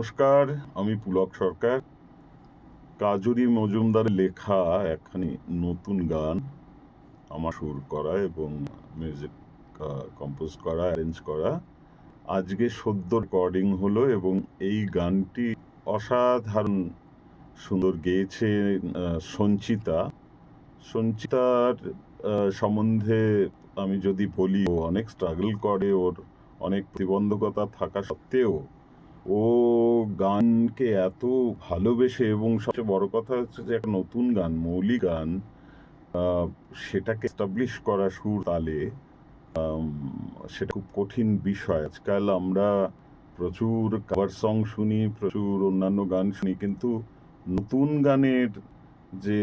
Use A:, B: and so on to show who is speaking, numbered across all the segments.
A: নমস্কার, আমি পুলক সরকার। কাজরি মজুমদারের লেখা একখানি নতুন গান আমার সুর করা এবং মিউজিক কম্পোজ করা, অ্যারেঞ্জ করা আজকে সদ্য রেকর্ডিং হলো এবং এই গানটি অসাধারণ সুন্দর গেয়েছে সঞ্চিতা। সঞ্চিতার সম্বন্ধে আমি যদি বলি, ও অনেক স্ট্রাগল করে, ওর অনেক প্রতিবন্ধকতা থাকা সত্ত্বেও ও গানকে এত ভালোবেসে, এবং সবচেয়ে বড় কথা হচ্ছে যে একটা নতুন গান, মৌলিক গান, সেটাকে এস্টাবলিশ করা সুর তালে, সেটা খুব কঠিন বিষয়। আজকাল আমরা প্রচুর কভার সং শুনি, প্রচুর অন্যান্য গান শুনি, কিন্তু নতুন গানের যে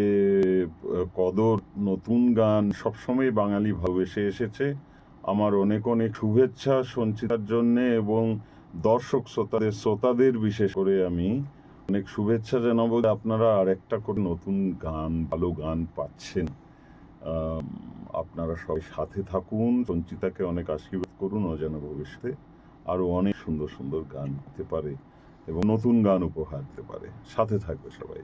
A: কদর, নতুন গান সবসময় বাঙালি ভালোবেসে এসেছে। আমার অনেক অনেক শুভেচ্ছা সঞ্চিতার জন্যে, এবং দর্শক শ্রোতাদের বিশেষ করে আমি অনেক শুভেচ্ছা জানাবো। আপনারা আর একটা করে নতুন গান, ভালো গান পাচ্ছেন। আপনারা সবাই সাথে থাকুন, সঞ্চিতাকে অনেক আশীর্বাদ করুন, ও যেন ভবিষ্যতে আরও অনেক সুন্দর সুন্দর গান হতে পারে এবং নতুন গান উপহার দিতে পারে। সাথে থাকবে সবাই।